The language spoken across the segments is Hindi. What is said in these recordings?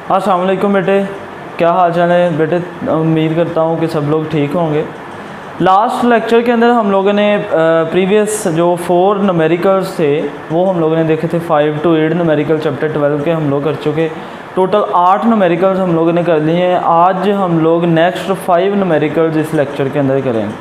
अस्सलाम वालेकुम बेटे, क्या हाल चाल है बेटे। उम्मीद करता हूँ कि सब लोग ठीक होंगे। लास्ट लेक्चर के अंदर हम लोगों ने प्रीवियस जो 4 न्यूमेरिकल्स थे वो हम लोगों ने देखे थे। 5 to 8 न्यूमेरिकल चैप्टर 12 के हम लोग कर चुके। टोटल 8 न्यूमेरिकल्स हम लोगों ने कर लिए हैं। आज हम लोग नेक्स्ट 5 न्यूमेरिकल्स इस लेक्चर के अंदर करेंगे।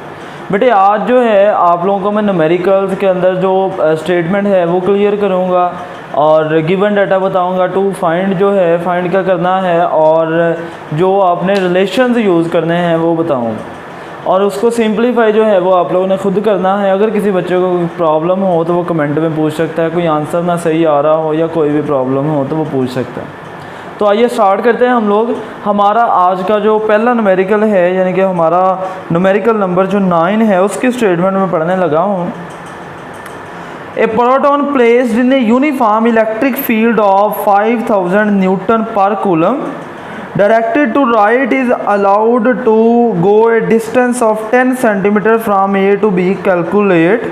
बेटे आज जो है आप लोगों को मैं न्यूमेरिकल्स के अंदर जो स्टेटमेंट है वो क्लियर करूँगा और गिवन डाटा बताऊंगा। टू फाइंड जो है फाइंड क्या करना है और जो आपने रिलेशंस यूज़ करने हैं वो बताऊंगा और उसको सिंपलीफाई जो है वो आप लोगों ने खुद करना है। अगर किसी बच्चे को कोई प्रॉब्लम हो तो वो कमेंट में पूछ सकता है, कोई आंसर ना सही आ रहा हो या कोई भी प्रॉब्लम हो तो वो पूछ सकता है। तो आइए स्टार्ट करते हैं हम लोग। हमारा आज का जो पहला न्यूमेरिकल है यानी कि हमारा न्यूमेरिकल नंबर जो 9 है उसकी स्टेटमेंट में पढ़ने लगा हूँ। A proton placed in a uniform electric field of 5000 Newton per coulomb directed to right is allowed to go a distance of 10 cm from A to B. Calculate।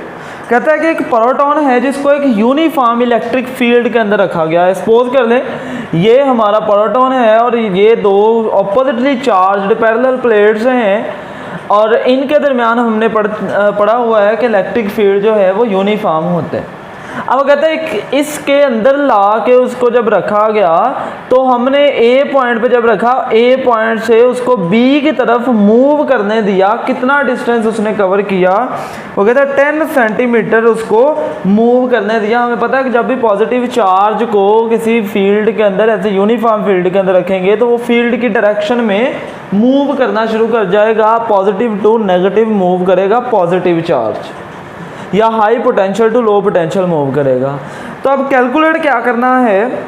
कहता है कि एक प्रोटॉन है जिसको एक यूनिफॉर्म इलेक्ट्रिक फील्ड के अंदर रखा गया है। सपोज कर लें ये हमारा प्रोटॉन है और ये दो ऑपोजिटली चार्ज्ड पैरेलल प्लेट्स हैं और इनके दरमियान हमने पढ़ा हुआ है कि इलेक्ट्रिक फील्ड जो है वो यूनिफॉर्म होते हैं। अब कहते हैं इसके अंदर ला के उसको जब रखा गया तो हमने ए पॉइंट पे जब रखा, ए पॉइंट से उसको बी की तरफ मूव करने दिया। कितना डिस्टेंस उसने कवर किया? वो कहता है 10 सेंटीमीटर उसको मूव करने दिया। हमें पता है कि जब भी पॉजिटिव चार्ज को किसी फील्ड के अंदर ऐसे यूनिफॉर्म फील्ड के अंदर रखेंगे तो वो फील्ड की डायरेक्शन में मूव करना शुरू कर जाएगा। पॉजिटिव टू नेगेटिव मूव करेगा पॉजिटिव चार्ज, या high potential to low potential move करेगा। तो अब कैलकुलेट क्या करना है,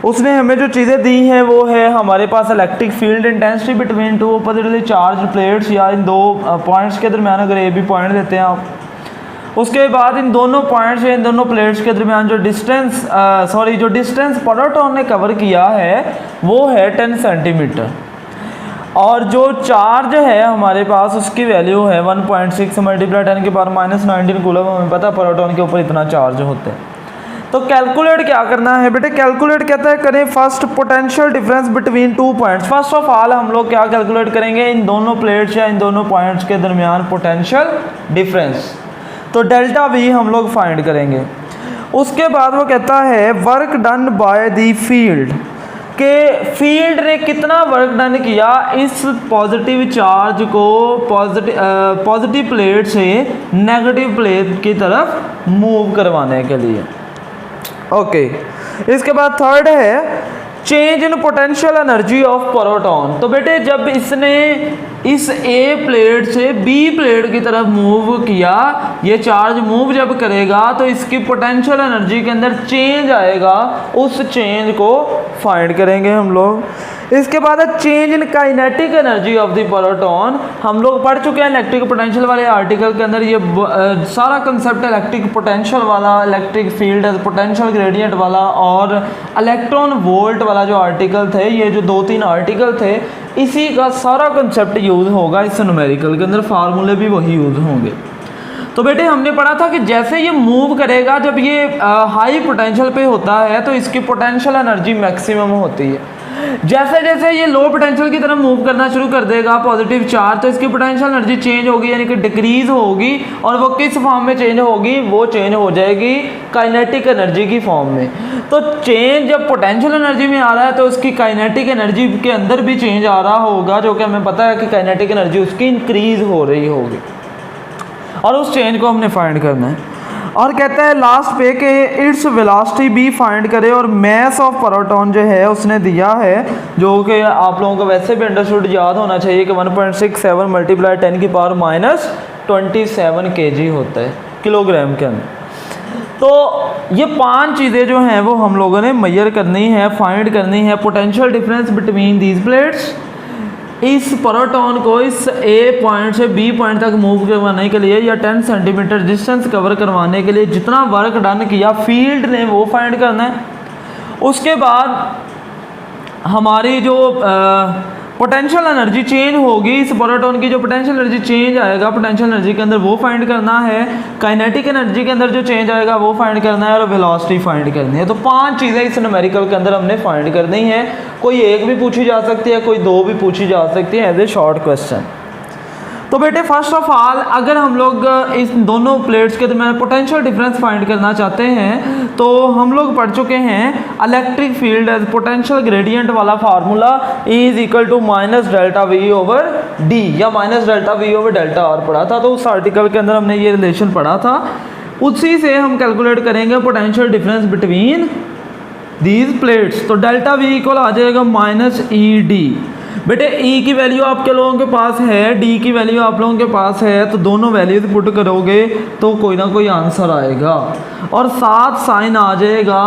उसने हमें जो चीज़ें दी हैं वो है हमारे पास electric field intensity between two oppositely charged plates, या इन दो पॉइंट्स के दरमियान अगर ए बी पॉइंट देते हैं आप। उसके बाद इन दोनों पॉइंट्स या इन दोनों प्लेट्स के दरमियान जो डिस्टेंस प्रोटॉन ने कवर किया है वो है 10 सेंटीमीटर और जो चार्ज है हमारे पास उसकी वैल्यू है 1.6 मल्टीप्लाई 10 की पावर -19 कूलम। हमें पता है प्रोटॉन के ऊपर इतना चार्ज होता है। तो कैलकुलेट क्या करना है बेटे? कैलकुलेट कहता है करें first potential difference between 2 points. First of all हम लोग क्या कैलकुलेट करेंगे? इन दोनों प्लेट्स या इन दोनों पॉइंट्स के दरमियान पोटेंशियल डिफरेंस, तो डेल्टा वी हम लोग फाइंड करेंगे। उसके बाद वो कहता है work done by the field, के फील्ड ने कितना वर्क डन किया इस पॉजिटिव चार्ज को पॉजिटिव प्लेट से नेगेटिव प्लेट की तरफ मूव करवाने के लिए। ओके, इसके बाद थर्ड है change in potential energy of proton. तो बेटे जब इसने इस ए प्लेट से बी प्लेट की तरफ मूव किया, ये चार्ज मूव जब करेगा तो इसकी पोटेंशियल एनर्जी के अंदर चेंज आएगा, उस चेंज को फाइंड करेंगे हम लोग। इसके बाद है change in kinetic energy of the proton. हम लोग पढ़ चुके हैं इलेक्ट्रिक पोटेंशियल वाले आर्टिकल के अंदर ये सारा कंसेप्ट इलेक्ट्रिक पोटेंशियल वाला, इलेक्ट्रिक फील्ड पोटेंशियल ग्रेडियंट वाला और इलेक्ट्रॉन वोल्ट वाला जो आर्टिकल थे, ये जो 2-3 आर्टिकल थे, इसी का सारा कंसेप्ट यूज़ होगा इस न्यूमेरिकल के अंदर। फार्मूले भी वही यूज़ होंगे। तो बेटे हमने पढ़ा था कि जैसे ये मूव करेगा, जब ये हाई पोटेंशियल पे होता है तो इसकी पोटेंशियल एनर्जी मैक्सिमम होती है। जैसे जैसे ये लो पोटेंशियल की तरफ मूव करना शुरू कर देगा पॉजिटिव चार्ज, तो इसकी पोटेंशियल एनर्जी चेंज होगी यानी कि डिक्रीज होगी। और वो किस फॉर्म में चेंज होगी? वो चेंज हो जाएगी काइनेटिक एनर्जी की फॉर्म में। तो चेंज जब पोटेंशियल एनर्जी में आ रहा है तो उसकी काइनेटिक एनर्जी के अंदर भी चेंज आ रहा होगा, जो कि हमें पता है कि काइनेटिक एनर्जी उसकी इंक्रीज हो रही होगी और उस चेंज को हमने फाइंड करना है। और कहता है लास्ट पे कि इट्स वेलोसिटी भी फाइंड करे और मास ऑफ प्रोटॉन जो है उसने दिया है, जो कि आप लोगों को वैसे भी अंडरस्टूड याद होना चाहिए कि 1.67 मल्टीप्लाई 10 की पावर -27 kg होता है किलोग्राम के अंदर। तो ये 5 चीज़ें जो हैं वो हम लोगों ने मेजर करनी है, फाइंड करनी है। Potential difference between these plates, इस प्रोटॉन को इस ए पॉइंट से बी पॉइंट तक मूव करवाने के लिए या 10 सेंटीमीटर डिस्टेंस कवर करवाने के लिए जितना वर्क डन किया फील्ड ने वो फाइंड करना है। उसके बाद हमारी जो पोटेंशियल एनर्जी चेंज होगी, इस प्रोटॉन की जो पोटेंशियल एनर्जी चेंज आएगा पोटेंशियल एनर्जी के अंदर वो फाइंड करना है, काइनेटिक एनर्जी के अंदर जो चेंज आएगा वो फाइंड करना है और वेलोसिटी फाइंड करनी है। तो 5 चीज़ें इस न्यूमेरिकल के अंदर हमने फाइंड करनी है। कोई एक भी पूछी जा सकती है, कोई 2 भी पूछी जा सकती है एज ए शॉर्ट क्वेश्चन। तो बेटे फर्स्ट ऑफ ऑल अगर हम लोग इस दोनों प्लेट्स के दरमियान पोटेंशियल डिफरेंस फाइंड करना चाहते हैं तो हम लोग पढ़ चुके हैं electric field as potential gradient वाला formula is equal to minus delta V over D या minus delta V over delta R पढ़ा था। तो उस आर्टिकल के अंदर हमने ये रिलेशन पढ़ा था, उसी से हम कैलकुलेट करेंगे potential difference between these plates. तो डेल्टा वी इक्वल आ जाएगा माइनस ई डी। बेटे ई की वैल्यू आपके लोगों के पास है, डी की वैल्यू आप लोगों के पास है, तो दोनों वैल्यूज पुट करोगे तो कोई ना कोई आंसर आएगा और साथ साइन आ जाएगा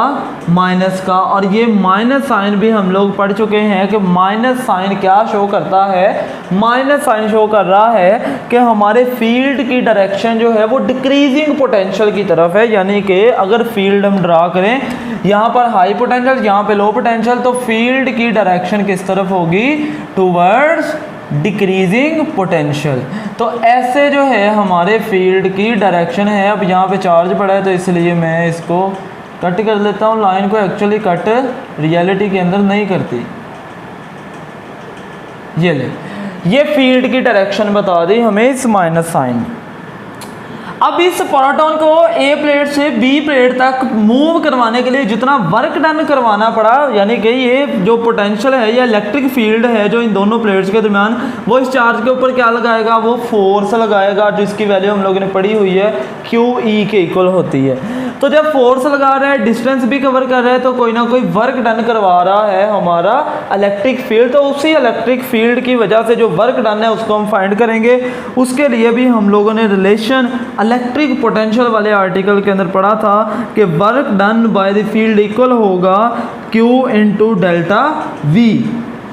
माइनस का। और ये माइनस साइन भी हम लोग पढ़ चुके हैं कि माइनस साइन क्या शो करता है, माइनस साइन शो कर रहा है कि हमारे फील्ड की डायरेक्शन जो है वो डिक्रीजिंग पोटेंशियल की तरफ है। यानी कि अगर फील्ड हम ड्रा करें यहाँ पर हाई पोटेंशियल, यहाँ पे लो पोटेंशियल, तो फील्ड की डायरेक्शन किस तरफ होगी, टूवर्ड्स डिक्रीजिंग पोटेंशियल। तो ऐसे जो है हमारे फील्ड की डायरेक्शन है। अब यहाँ पे चार्ज पड़ा है तो इसलिए मैं इसको कट कर लेता हूँ, लाइन को एक्चुअली कट रियलिटी के अंदर नहीं करती। ये ले, ये फील्ड की डायरेक्शन बता दी हमें इस माइनस साइन। अब इस प्रोटॉन को ए प्लेट से बी प्लेट तक मूव करवाने के लिए जितना वर्क डन करवाना पड़ा, यानी कि ये जो पोटेंशियल है या इलेक्ट्रिक फील्ड है जो इन दोनों प्लेट्स के दरमियान, वो इस चार्ज के ऊपर क्या लगाएगा, वो फोर्स लगाएगा, जिसकी वैल्यू हम लोगों ने पढ़ी हुई है क्यू ई के इक्वल होती है। तो जब फोर्स लगा रहा है, डिस्टेंस भी कवर कर रहा है, तो कोई ना कोई वर्क डन करवा रहा है हमारा इलेक्ट्रिक फील्ड। तो उसी इलेक्ट्रिक फील्ड की वजह से जो वर्क डन है उसको हम फाइंड करेंगे। उसके लिए भी हम लोगों ने रिलेशन इलेक्ट्रिक पोटेंशियल वाले आर्टिकल के अंदर पढ़ा था कि work done by the field equal होगा Q इंटू डेल्टा V।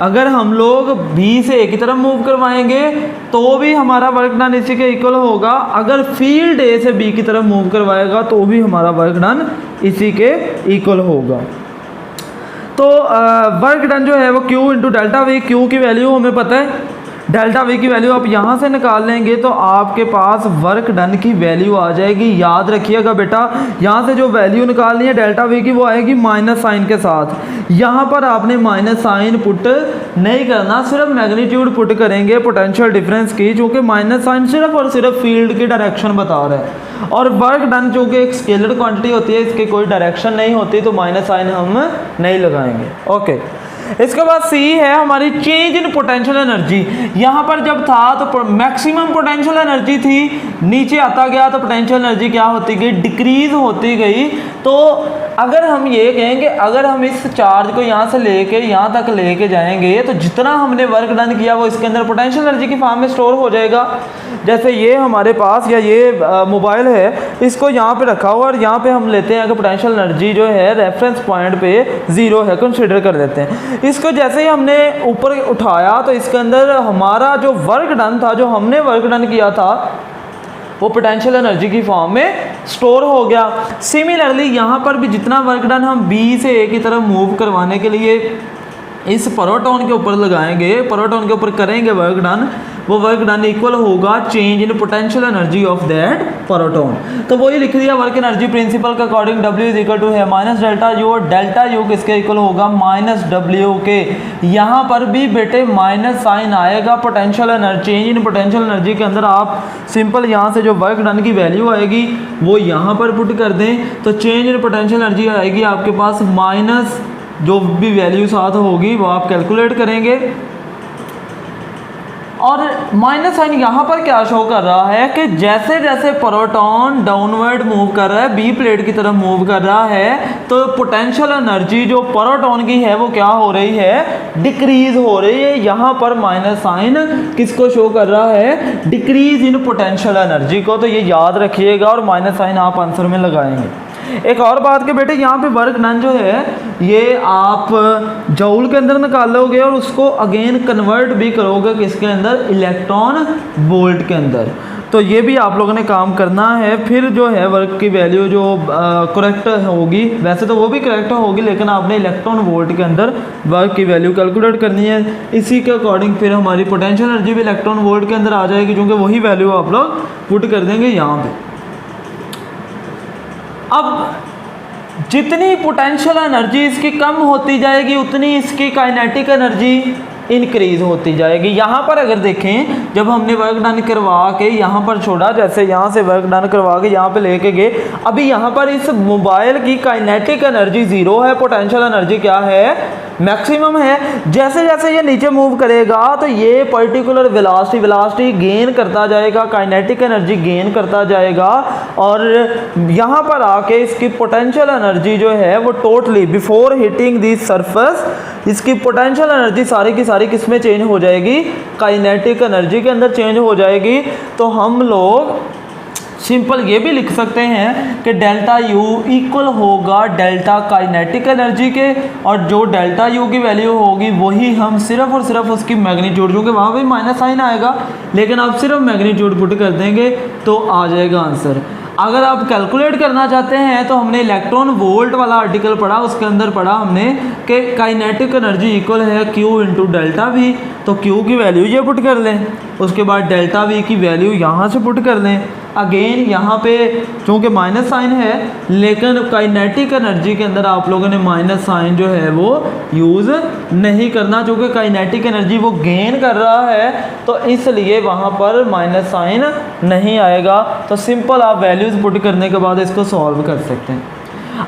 अगर हम लोग B से A की तरफ मूव करवाएंगे तो भी हमारा वर्क डन इसी के इक्वल होगा, अगर फील्ड A से B की तरफ मूव करवाएगा तो भी हमारा वर्क डन इसी के इक्वल होगा। तो वर्क डन जो है वो Q into delta V, Q की वैल्यू हमें पता है, डेल्टा वी की वैल्यू आप यहाँ से निकाल लेंगे तो आपके पास वर्क डन की वैल्यू आ जाएगी। याद रखिएगा बेटा, यहाँ से जो वैल्यू निकालनी है डेल्टा वी की वो आएगी माइनस साइन के साथ। यहाँ पर आपने माइनस साइन पुट नहीं करना, सिर्फ मैग्नीट्यूड पुट करेंगे पोटेंशियल डिफरेंस की, चूँकि माइनस साइन सिर्फ और सिर्फ फील्ड की डायरेक्शन बता रहा है। और वर्क डन चूँकि एक स्केलर क्वांटिटी होती है, इसकी कोई डायरेक्शन नहीं होती, तो माइनस साइन हम नहीं लगाएंगे। ओके, इसके बाद सी है हमारी चेंज इन पोटेंशियल एनर्जी। यहाँ पर जब था तो मैक्सिमम पोटेंशियल एनर्जी थी, नीचे आता गया तो पोटेंशियल एनर्जी क्या होती गई, डिक्रीज होती गई। तो अगर हम ये कहेंगे अगर हम इस चार्ज को यहाँ से लेके यहाँ तक लेके जाएंगे तो जितना हमने वर्क डन किया वो इसके अंदर पोटेंशियल एनर्जी की फॉर्म में स्टोर हो जाएगा। जैसे ये हमारे पास या ये मोबाइल है, इसको यहाँ पे रखा हुआ और यहाँ पे हम लेते हैं कि पोटेंशियल एनर्जी जो है रेफरेंस पॉइंट पे 0 है, कंसिडर कर लेते हैं। इसको जैसे ही हमने ऊपर उठाया तो इसके अंदर हमारा जो वर्क डन था, जो हमने वर्क डन किया था, वो पोटेंशियल एनर्जी की फॉर्म में स्टोर हो गया। सिमिलरली यहाँ पर भी जितना वर्क डन हम B से A की तरफ मूव करवाने के लिए इस प्रोटॉन के ऊपर लगाएंगे, प्रोटॉन के ऊपर करेंगे वर्क डन, वो वर्क डन इक्वल होगा change in potential energy of that proton. तो वही लिख दिया वर्क एनर्जी प्रिंसिपल के according W is equal to है माइनस डेल्टा U, और डेल्टा U किसके इक्वल होगा, माइनस W के। यहाँ पर भी बेटे माइनस साइन आएगा potential energy, change in potential energy के अंदर आप सिंपल यहाँ से जो वर्क डन की वैल्यू आएगी वो यहाँ पर पुट कर दें, तो चेंज इन पोटेंशियल एनर्जी आएगी आपके पास माइनस जो भी वैल्यू साथ होगी वो आप कैलकुलेट करेंगे। और माइनस साइन यहाँ पर क्या शो कर रहा है कि जैसे जैसे प्रोटॉन डाउनवर्ड मूव कर रहा है, बी प्लेट की तरफ मूव कर रहा है, तो पोटेंशियल एनर्जी जो प्रोटॉन की है वो क्या हो रही है, डिक्रीज हो रही है। यहाँ पर माइनस साइन किसको शो कर रहा है, डिक्रीज इन पोटेंशियल एनर्जी को। तो ये याद रखिएगा और माइनस साइन आप आंसर में लगाएंगे। एक और बात के बेटे, यहाँ पे वर्क डन जो है ये आप जूल के अंदर निकालोगे और उसको अगेन कन्वर्ट भी करोगे किसके अंदर, इलेक्ट्रॉन वोल्ट के अंदर। तो ये भी आप लोगों ने काम करना है। फिर जो है वर्क की वैल्यू जो करेक्ट होगी, वैसे तो वो भी करेक्ट होगी, लेकिन आपने इलेक्ट्रॉन वोल्ट के अंदर वर्क की वैल्यू कैलकुलेट करनी है। इसी के अकॉर्डिंग फिर हमारी पोटेंशियल एनर्जी भी इलेक्ट्रॉन वोल्ट के अंदर आ जाएगी, क्योंकि वही वैल्यू आप लोग पुट कर देंगे यहाँ पे। अब जितनी पोटेंशियल एनर्जी इसकी कम होती जाएगी उतनी इसकी काइनेटिक एनर्जी इंक्रीज होती जाएगी। यहाँ पर अगर देखें, जब हमने वर्क डन करवा के यहाँ पर छोड़ा, जैसे यहाँ से वर्क डन करवा के यहाँ पे लेके गए, अभी यहाँ पर इस मोबाइल की काइनेटिक एनर्जी 0 है, पोटेंशियल एनर्जी क्या है, मैक्सिमम है। जैसे जैसे ये नीचे मूव करेगा तो ये पर्टिकुलर वेलोसिटी गेन करता जाएगा, काइनेटिक एनर्जी गेन करता जाएगा, और यहाँ पर आके इसकी पोटेंशियल एनर्जी जो है वो totally before hitting the surface, इसकी पोटेंशियल एनर्जी सारी की सारी किस में चेंज हो जाएगी, काइनेटिक एनर्जी के अंदर चेंज हो जाएगी। तो हम लोग सिंपल ये भी लिख सकते हैं कि डेल्टा यू इक्वल होगा डेल्टा काइनेटिक एनर्जी के, और जो डेल्टा यू की वैल्यू होगी वही हम सिर्फ और सिर्फ उसकी मैग्नीट्यूड, क्योंकि वहाँ पे माइनस साइन आएगा, लेकिन आप सिर्फ मैग्नीट्यूड पुट कर देंगे तो आ जाएगा आंसर। अगर आप कैलकुलेट करना चाहते हैं तो हमने इलेक्ट्रॉन वोल्ट वाला आर्टिकल पढ़ा, उसके अंदर पढ़ा हमने कि काइनेटिक एनर्जी इक्वल है Q इंटू डेल्टा वी, तो Q की वैल्यू ये पुट कर लें, उसके बाद डेल्टा वी की वैल्यू यहाँ से पुट कर लें। अगेन यहाँ पे चूँकि माइनस साइन है, लेकिन काइनेटिक एनर्जी के अंदर आप लोगों ने माइनस साइन जो है वो यूज़ नहीं करना, चूँकि काइनेटिक एनर्जी वो गेन कर रहा है, तो इसलिए वहाँ पर माइनस साइन नहीं आएगा। तो सिंपल आप वैल्यूज़ पुट करने के बाद इसको सॉल्व कर सकते हैं।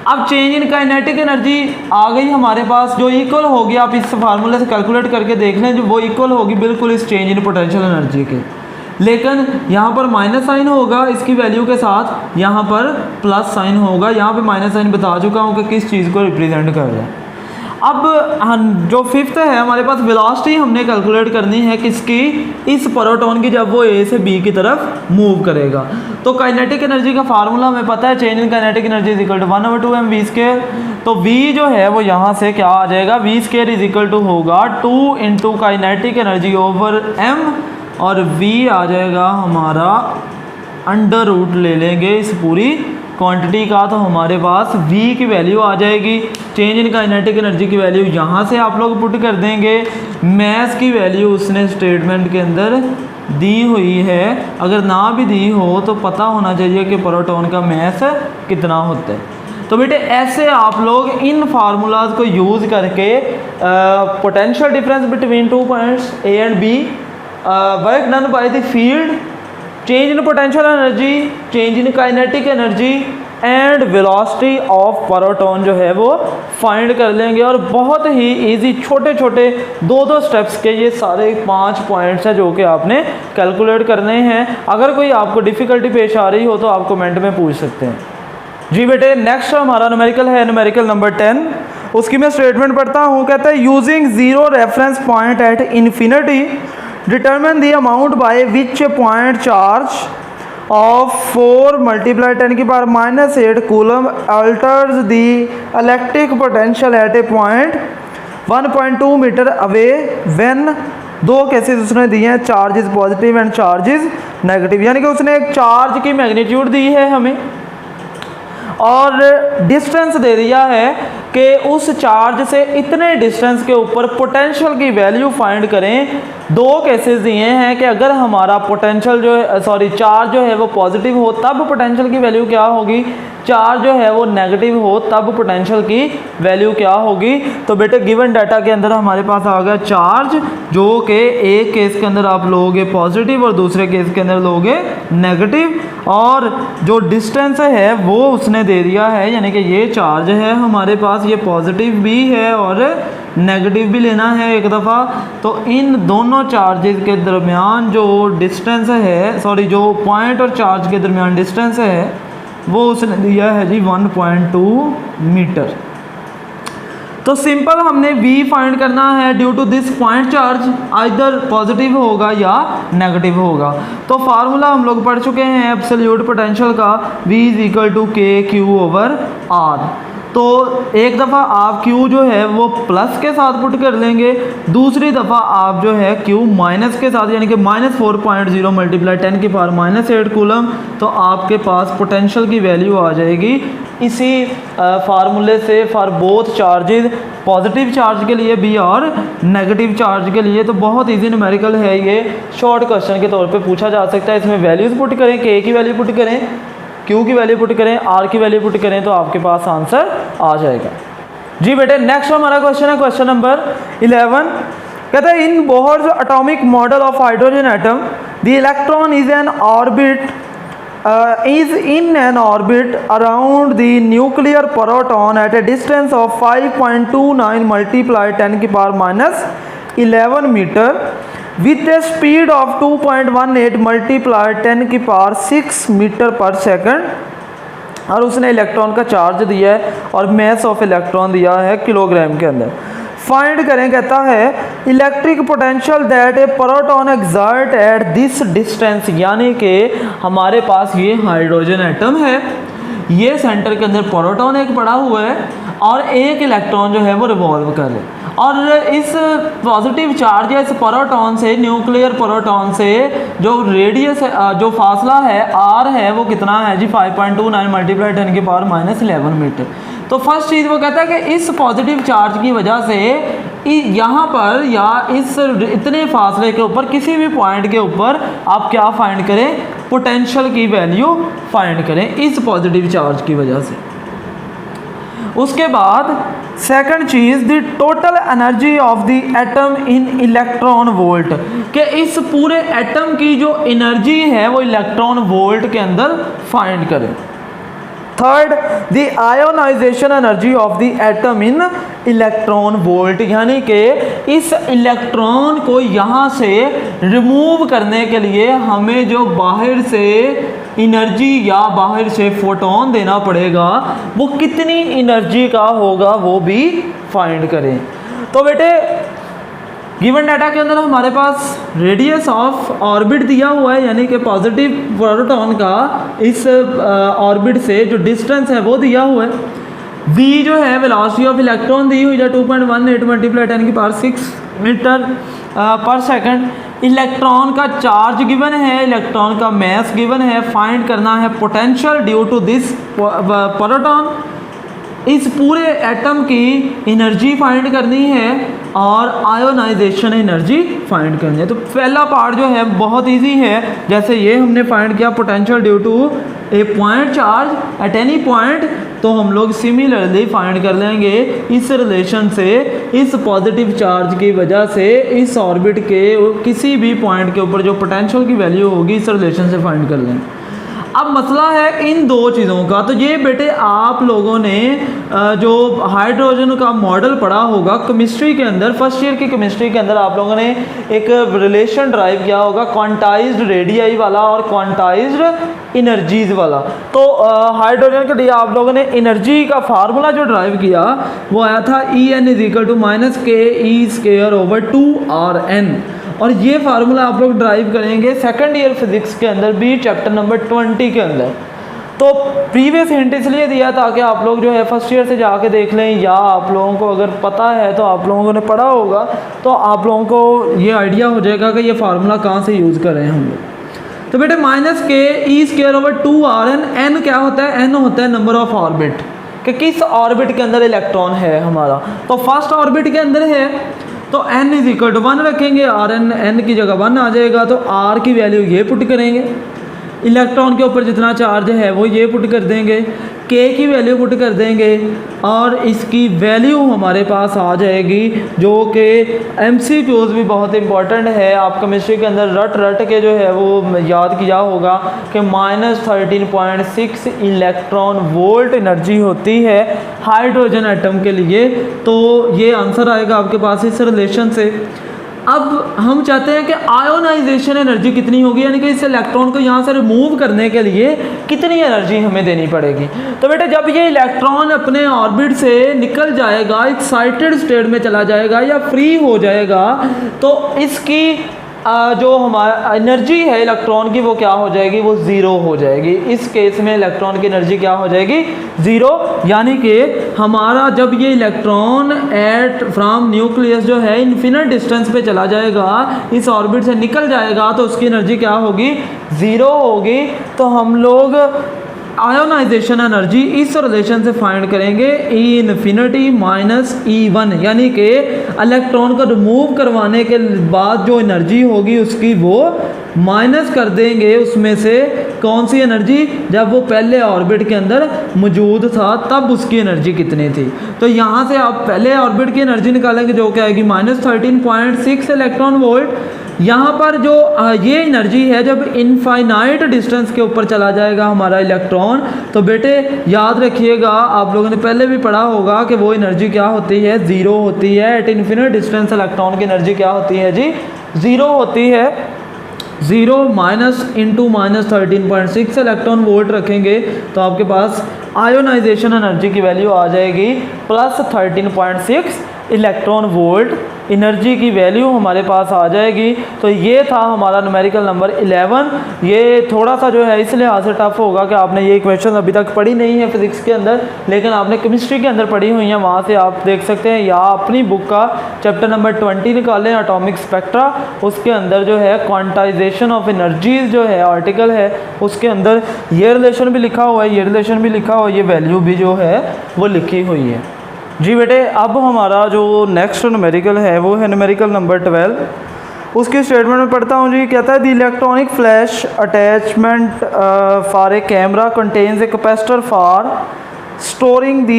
अब चेंज इन काइनेटिक एनर्जी आ गई हमारे पास, जो इक्वल होगी, आप इस फार्मूले से कैलकुलेट करके देख लें, जो वो इक्वल होगी बिल्कुल इस चेंज इन पोटेंशियल एनर्जी के, लेकिन यहाँ पर माइनस साइन होगा इसकी वैल्यू के साथ, यहाँ पर प्लस साइन होगा। यहाँ पे माइनस साइन बता चुका हूँ कि किस चीज़ को रिप्रेजेंट कर रहा है। अब जो फिफ्थ है हमारे पास, वेलोसिटी हमने कैलकुलेट करनी है किसकी, इस प्रोटॉन की, जब वो ए से बी की तरफ मूव करेगा। तो काइनेटिक एनर्जी का फार्मूला हमें पता है, change in kinetic energy is equal to 1/2 mv square. तो v जो है वो यहाँ से क्या आ जाएगा, v square is equal to होगा 2 into kinetic energy over m, और v आ जाएगा हमारा अंडर रूट ले लेंगे इस पूरी क्वांटिटी का, तो हमारे पास v की वैल्यू आ जाएगी। चेंज इन काइनेटिक एनर्जी की वैल्यू यहाँ से आप लोग पुट कर देंगे। मैस की वैल्यू उसने स्टेटमेंट के अंदर दी हुई है, अगर ना भी दी हो तो पता होना चाहिए कि प्रोटॉन का मैस कितना होता है। तो बेटे ऐसे आप लोग इन फार्मूलाज को यूज़ करके potential difference between 2 points A and B, work done by the field, change in potential energy, change in kinetic energy and velocity of proton जो है वो फाइंड कर लेंगे। और बहुत ही इजी छोटे छोटे 2-2 स्टेप्स के ये सारे 5 पॉइंट्स हैं जो कि आपने कैलकुलेट करने हैं। अगर कोई आपको डिफ़िकल्टी पेश आ रही हो तो आप कमेंट में पूछ सकते हैं। जी बेटे, नेक्स्ट हमारा न्यूमेरिकल है, न्यूमेरिकल नंबर 10। उसकी मैं स्टेटमेंट पढ़ता हूँ। कहता है using zero reference point at infinity determine the amount by which point charge of 4 multiplied 10 की power -8 coulomb alters the electric potential at a point 1.2 metre away when दो केसेस उसने दिए हैं, charge is positive and charge is negative, यानी कि उसने एक चार्ज की मैग्नीट्यूड दी है हमें और डिस्टेंस दे दिया है कि उस चार्ज से इतने डिस्टेंस के ऊपर पोटेंशियल की वैल्यू फाइंड करें। दो केसेस दिए हैं कि अगर हमारा पोटेंशियल जो है चार्ज जो है वो पॉजिटिव हो तब पोटेंशियल की वैल्यू क्या होगी, चार्ज जो है वो नेगेटिव हो तब पोटेंशियल की वैल्यू क्या होगी। तो बेटे गिवन डाटा के अंदर हमारे पास आ गया चार्ज, जो कि एक केस के अंदर आप लोगे पॉजिटिव और दूसरे केस के अंदर लोगे नेगेटिव, और जो डिस्टेंस है वो उसने दे दिया है, यानी कि ये चार्ज है हमारे पास, ये पॉजिटिव भी है और नेगेटिव भी लेना है एक दफ़ा। तो इन दोनों चार्जेस के दरमियान जो डिस्टेंस है, जो पॉइंट और चार्ज के दरमियान डिस्टेंस है वो उसने दिया है जी 1.2 मीटर। तो सिंपल हमने V फाइंड करना है due to this point charge, either positive होगा या नेगेटिव होगा। तो फार्मूला हम लोग पढ़ चुके हैं एब्सोल्यूट पोटेंशियल का, V is equal to KQ/R। तो एक दफ़ा आप Q जो है वो प्लस के साथ पुट कर लेंगे, दूसरी दफ़ा आप जो है Q माइनस के साथ, यानी कि -4.0 मल्टीप्लाई 10 की पावर -8 कूलम, तो आपके पास पोटेंशियल की वैल्यू आ जाएगी इसी फार्मूले से for both charges, positive charge के लिए भी और नेगेटिव चार्ज के लिए। तो बहुत इजी न्यूमेरिकल है ये, शॉर्ट क्वेश्चन के तौर पे पूछा जा सकता है। इसमें वैल्यूज़ पुट करें, K की वैल्यू पुट करें, Q की वैल्यू पुट करें, R की वैल्यू पुट करें, तो आपके पास आंसर आ जाएगा। जी बेटे नेक्स्ट हमारा क्वेश्चन है क्वेश्चन नंबर 11। कहते हैं in Bohr's atomic model of hydrogen atom the electron is an orbit is in an orbit around the nuclear proton at a distance of 5.29 multiply 10 की पावर -11 metre with a speed of 2.18 multiply 10 की पावर 6 मीटर पर सेकंड, और उसने इलेक्ट्रॉन का चार्ज दिया है और मैस ऑफ इलेक्ट्रॉन दिया है किलोग्राम के अंदर। फाइंड करें, कहता है electric potential that A proton exert at this distance, यानी कि हमारे पास ये हाइड्रोजन एटम है, ये सेंटर के अंदर प्रोटॉन एक पड़ा हुआ है और एक इलेक्ट्रॉन जो है वो रिवॉल्व कर रहे, और इस पॉजिटिव चार्ज या इस प्रोटॉन से, न्यूक्लियर प्रोटॉन से जो रेडियस जो फासला है r है वो कितना है जी 5.29 मल्टीप्लाई 10 की पावर -11 मीटर। तो फर्स्ट चीज़ वो कहता है कि इस पॉजिटिव चार्ज की वजह से यहाँ पर या इस इतने फासले के ऊपर किसी भी पॉइंट के ऊपर आप क्या फाइंड करें, पोटेंशियल की वैल्यू फाइंड करें इस पॉजिटिव चार्ज की वजह से। उसके बाद second cheese the total energy of the atom in electron volt, कि इस पूरे एटम की जो एनर्जी है वो इलेक्ट्रॉन वोल्ट के अंदर फाइंड करें। Third the ionisation energy of the atom in electron volt, यानी कि इस इलेक्ट्रॉन को यहाँ से रिमूव करने के लिए हमें जो बाहर से एनर्जी या बाहर से फोटोन देना पड़ेगा वो कितनी एनर्जी का होगा वो भी फाइंड करें। तो बेटे गिवन डाटा के अंदर हमारे पास रेडियस ऑफ ऑर्बिट दिया हुआ है, यानी कि पॉजिटिव प्रोटॉन का इस ऑर्बिट से जो डिस्टेंस है वो दिया हुआ है। v जो है वेलोसिटी ऑफ इलेक्ट्रॉन दी हुई है 2.18 मल्टीप्लाई 10 की पावर 6 मीटर पर सेकंड। इलेक्ट्रॉन का चार्ज गिवन है, इलेक्ट्रॉन का मैस गिवन है, फाइंड करना है potential due to this proton, इस पूरे एटम की एनर्जी फाइंड करनी है और आयोनाइजेशन एनर्जी फाइंड करनी है। तो पहला पार्ट जो है बहुत इजी है, जैसे ये हमने फाइंड किया potential due to a point charge at any point, तो हम लोग सिमिलरली फाइंड कर लेंगे इस रिलेशन से, इस पॉजिटिव चार्ज की वजह से इस ऑर्बिट के किसी भी पॉइंट के ऊपर जो पोटेंशियल की वैल्यू होगी इस रिलेशन से फाइंड कर लेंगे। अब मसला है इन दो चीज़ों का। तो ये बेटे आप लोगों ने जो हाइड्रोजन का मॉडल पढ़ा होगा केमिस्ट्री के अंदर, फर्स्ट ईयर की केमिस्ट्री के अंदर आप लोगों ने एक रिलेशन ड्राइव किया होगा क्वांटाइज्ड रेडियाई वाला और क्वांटाइज्ड एनर्जीज वाला। तो हाइड्रोजन के लिए आप लोगों ने एनर्जी का फार्मूला जो ड्राइव किया वो आया था En = -ke²/2rn, और ये फार्मूला आप लोग ड्राइव करेंगे सेकंड ईयर फिजिक्स के अंदर भी चैप्टर नंबर 20 के अंदर। तो प्रीवियस हिंट इसलिए दिया ताकि आप लोग जो है फर्स्ट ईयर से जाके देख लें, या आप लोगों को अगर पता है तो आप लोगों ने पढ़ा होगा तो आप लोगों को ये आइडिया हो जाएगा कि ये फार्मूला कहाँ से यूज़ कर रहे हैं हम लोग। तो बेटे -ke²/2rn, n क्या होता है, n होता है नंबर ऑफ ऑर्बिट, कि किस ऑर्बिट के अंदर इलेक्ट्रॉन है हमारा। तो फर्स्ट ऑर्बिट के अंदर है तो n = 1 रखेंगे, Rn n की जगह 1 आ जाएगा, तो R की वैल्यू ये पुट करेंगे, इलेक्ट्रॉन के ऊपर जितना चार्ज है वो ये पुट कर देंगे, K की वैल्यू पुट कर देंगे, और इसकी वैल्यू हमारे पास आ जाएगी जो कि MCQs भी बहुत इंपॉर्टेंट है। आप केमिस्ट्री के अंदर रट के जो है वो याद किया होगा कि -13.6 इलेक्ट्रॉन वोल्ट एनर्जी होती है हाइड्रोजन एटम के लिए। तो ये आंसर आएगा आपके पास इस रिलेशन से। अब हम चाहते हैं कि आयोनाइजेशन एनर्जी कितनी होगी, यानी कि इस इलेक्ट्रॉन को यहाँ से रिमूव करने के लिए कितनी एनर्जी हमें देनी पड़ेगी। तो बेटा जब ये इलेक्ट्रॉन अपने ऑर्बिट से निकल जाएगा, एक्साइटेड स्टेट में चला जाएगा या फ्री हो जाएगा, तो इसकी जो हमारा एनर्जी है इलेक्ट्रॉन की वो क्या हो जाएगी, वो ज़ीरो हो जाएगी। इस केस में इलेक्ट्रॉन की एनर्जी क्या हो जाएगी, ज़ीरो। यानी कि हमारा जब ये इलेक्ट्रॉन एट फ्रॉम न्यूक्लियस जो है इन्फिनिट डिस्टेंस पे चला जाएगा, इस ऑर्बिट से निकल जाएगा, तो उसकी एनर्जी क्या होगी, ज़ीरो होगी। तो हम लोग आयोनाइजेशन एनर्जी इस रिलेशन से फाइंड करेंगे, ई इन्फिनिटी माइनस E1, यानी कि इलेक्ट्रॉन को रिमूव करवाने के बाद जो एनर्जी होगी उसकी वो माइनस कर देंगे उसमें से कौन सी एनर्जी, जब वो पहले ऑर्बिट के अंदर मौजूद था तब उसकी एनर्जी कितनी थी। तो यहाँ से आप पहले ऑर्बिट की एनर्जी निकालेंगे जो क्या आएगी -13.6 इलेक्ट्रॉन वोल्ट। यहाँ पर जो ये एनर्जी है जब इनफाइनाइट डिस्टेंस के ऊपर चला जाएगा हमारा इलेक्ट्रॉन, तो बेटे याद रखिएगा, आप लोगों ने पहले भी पढ़ा होगा कि वो एनर्जी क्या होती है, ज़ीरो होती है। एट इन्फिनिट डिस्टेंस इलेक्ट्रॉन की एनर्जी क्या होती है जी, ज़ीरो होती है। 0 माइनस इंटू -13.6 इलेक्ट्रॉन वोल्ट रखेंगे तो आपके पास आयोनाइजेशन एनर्जी की वैल्यू आ जाएगी +13.6 इलेक्ट्रॉन वोल्ट एनर्जी की वैल्यू हमारे पास आ जाएगी। तो ये था हमारा न्यूमेरिकल नंबर 11। ये थोड़ा सा जो है इस लिहाज से टफ होगा कि आपने ये इक्वेशन अभी तक पढ़ी नहीं है फिजिक्स के अंदर, लेकिन आपने केमिस्ट्री के अंदर पढ़ी हुई हैं, वहाँ से आप देख सकते हैं, या अपनी बुक का चैप्टर नंबर 20 निकालें एटॉमिक स्पेक्ट्रा, उसके अंदर जो है क्वांटाइजेशन ऑफ एनर्जीज जो है आर्टिकल है, उसके अंदर ये रिलेशन भी लिखा हुआ है, ये रिलेशन भी लिखा हुआ है, ये वैल्यू भी जो है वो लिखी हुई है जी बेटे। अब हमारा जो नेक्स्ट न्यूमेरिकल है वो है न्यूमेरिकल नंबर 12। उसके स्टेटमेंट में पढ़ता हूँ जी, कहता है the electronic flash attachment for a camera contains a capacitor for storing the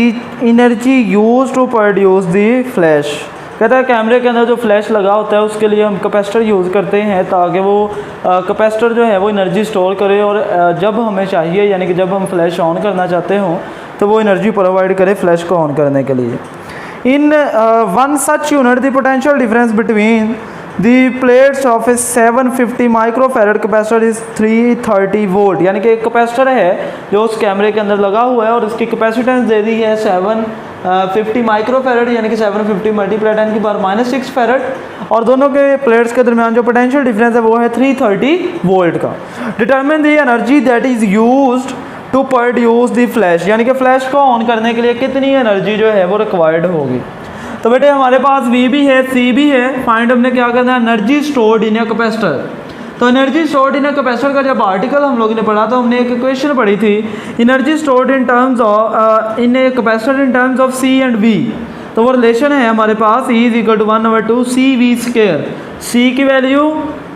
energy use to produce the flash. कहता है कैमरे के अंदर जो फ्लैश लगा होता है उसके लिए हम कैपेसिटर यूज़ करते हैं ताकि वो कैपेसिटर जो है वो एनर्जी स्टोर करे, और जब हमें चाहिए यानी कि जब हम फ्लैश ऑन करना चाहते हों तो वो एनर्जी प्रोवाइड करे फ्लैश को ऑन करने के लिए। In one such unit the potential difference between the plates of A 750 microfarad capacitor is 330 volt. यानी कि एक कैपेसिटर है जो उस कैमरे के अंदर लगा हुआ है और उसकी कैपेसिटेंस दे दी है 750 माइक्रोफैरड, यानी कि 750 मल्टीप्लाई 10 की पावर -6 फैरड, और दोनों के प्लेट्स के दरमियान जो पोटेंशियल डिफरेंस है वो है 330 वोल्ट का। Determine the energy that is used to produce the flash, यानी कि फ्लैश को ऑन करने के लिए कितनी एनर्जी जो है वो रिक्वायर्ड होगी। तो बेटे हमारे पास V भी है, C भी है, फाइंड हमने क्या करना है, energy stored in a capacitor. तो energy stored in a capacitor का जब आर्टिकल हम लोगों ने पढ़ा तो हमने एक इक्वेशन पढ़ी थी, energy stored in terms of in a capacitor in terms of C and V। तो वो रिलेशन है हमारे पास E = 1/2 CV²। C की वैल्यू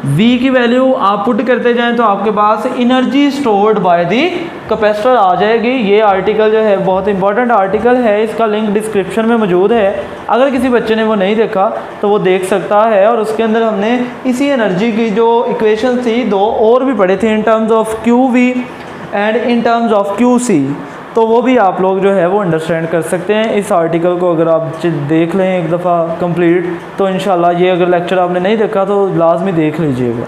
V की वैल्यू आप पुट करते जाएं तो आपके पास energy stored by the capacitor आ जाएगी। ये आर्टिकल जो है बहुत इंपॉर्टेंट आर्टिकल है, इसका लिंक डिस्क्रिप्शन में मौजूद है, अगर किसी बच्चे ने वो नहीं देखा तो वो देख सकता है। और उसके अंदर हमने इसी एनर्जी की जो इक्वेशन थी दो और भी पढ़े थे, इन terms of QV and in terms of QC, तो वो भी आप लोग जो है वो अंडरस्टैंड कर सकते हैं। इस आर्टिकल को अगर आप देख लें एक दफ़ा कंप्लीट तो इंशाल्लाह, ये अगर लेक्चर आपने नहीं देखा तो लाजमी देख लीजिएगा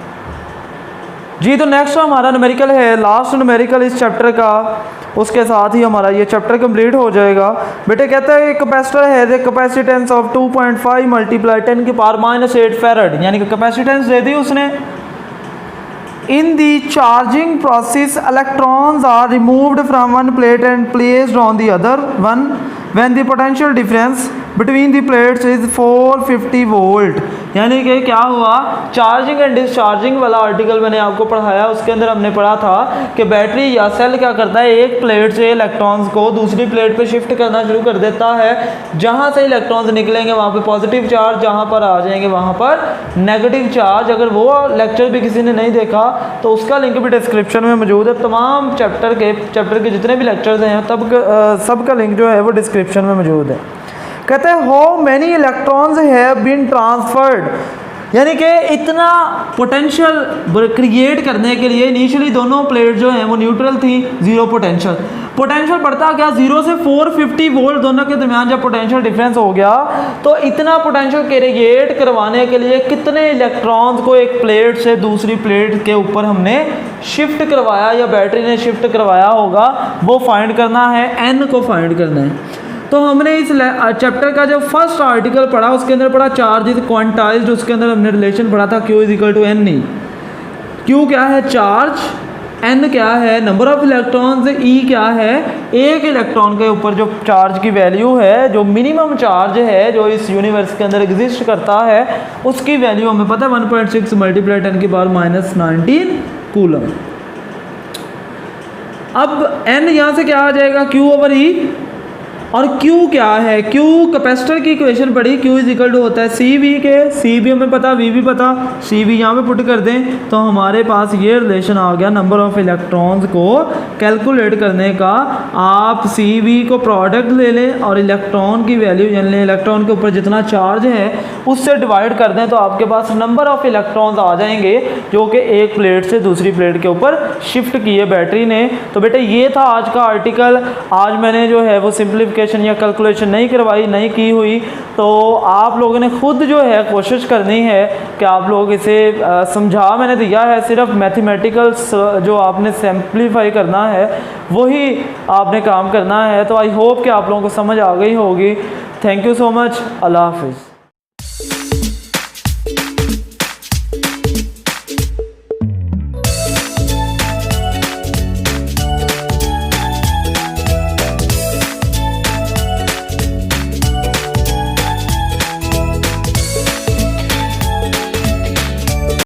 जी। तो नेक्स्ट हमारा न्यूमेरिकल है, लास्ट न्यूमेरिकल इस चैप्टर का, उसके साथ ही हमारा ये चैप्टर कंप्लीट हो जाएगा। बेटे कहता है कैपेसिटर है द कैपेसिटेंस ऑफ 2.5 मल्टीप्लाई 10 की पावर -8 फैरड, यानी कि कैपेसिटेंस दे दी उसने। In the charging process, electrons are removed from one plate and placed on the other one when the potential difference between the plates is 450 volt. यानी कि क्या हुआ, चार्जिंग एंड डिस्चार्जिंग वाला आर्टिकल मैंने आपको पढ़ाया, उसके अंदर हमने पढ़ा था कि बैटरी या सेल क्या करता है, एक प्लेट से इलेक्ट्रॉन्स को दूसरी प्लेट पे शिफ्ट करना शुरू कर देता है। जहाँ से इलेक्ट्रॉन्स निकलेंगे वहाँ पे पॉजिटिव चार्ज, जहाँ पर आ जाएंगे वहाँ पर नेगेटिव चार्ज। अगर वो लेक्चर भी किसी ने नहीं देखा तो उसका लिंक भी डिस्क्रिप्शन में मौजूद है। तमाम चैप्टर के जितने भी लेक्चर्स हैं तब सब का लिंक जो है वो डिस्क्रिप्शन में मौजूद है। कहते हैं how many electrons have been transferred, यानी कि इतना पोटेंशियल क्रिएट करने के लिए इनिशियली दोनों प्लेट जो हैं वो न्यूट्रल थी, जीरो पोटेंशियल बढ़ता गया 0 से 450 वोल्ट, दोनों के दरमियान जब पोटेंशियल डिफरेंस हो गया तो इतना पोटेंशियल क्रिएट करवाने के लिए कितने इलेक्ट्रॉन्स को एक प्लेट से दूसरी प्लेट के ऊपर हमने शिफ्ट करवाया या बैटरी ने शिफ्ट करवाया होगा, वो फाइंड करना है, N को फाइंड करना है। तो हमने इस चैप्टर का जो फर्स्ट आर्टिकल पढ़ा उसके अंदर पढ़ा चार्ज इज क्वांटाइज्ड, उसके अंदर हमने रिलेशन पढ़ा था Q is equal to N E. Q क्या है चार्ज, N क्या है नंबर ऑफ इलेक्ट्रॉन्स, E क्या है एक इलेक्ट्रॉन के ऊपर जो चार्ज की वैल्यू है, जो मिनिमम चार्ज है जो इस यूनिवर्स के अंदर एग्जिस्ट करता है उसकी वैल्यू हमें पता है 1.6 मल्टीप्लाई 10 की पावर -19 कूलम। अब N यहाँ से क्या आ जाएगा Q/E, और Q क्या है, Q कैपेसिटर की इक्वेशन पढ़ी, Q इज इक्वल टू होता है CV के, C भी हमें पता, V भी पता, C भी यहाँ पे पुट कर दें तो हमारे पास ये रिलेशन आ गया नंबर ऑफ इलेक्ट्रॉन्स को कैलकुलेट करने का। आप CV को प्रोडक्ट ले लें और इलेक्ट्रॉन की वैल्यू यानी इलेक्ट्रॉन के ऊपर जितना चार्ज है उससे डिवाइड कर दें तो आपके पास नंबर ऑफ इलेक्ट्रॉन्स आ जाएंगे जो कि एक प्लेट से दूसरी प्लेट के ऊपर शिफ्ट किए बैटरी ने। तो बेटे ये था आज का आर्टिकल। आज मैंने जो है वो सिंप्लीफिकेशन या कैलकुलेशन नहीं करवाई, नहीं की हुई, तो आप लोगों ने खुद जो है कोशिश करनी है कि आप लोग इसे समझा मैंने दिया है, सिर्फ मैथमेटिकल्स जो आपने सिंप्लीफाई करना है वही आपने काम करना है। तो आई होप कि आप लोगों को समझ आ गई होगी। Thank you so much. अल्लाह हाफिज़।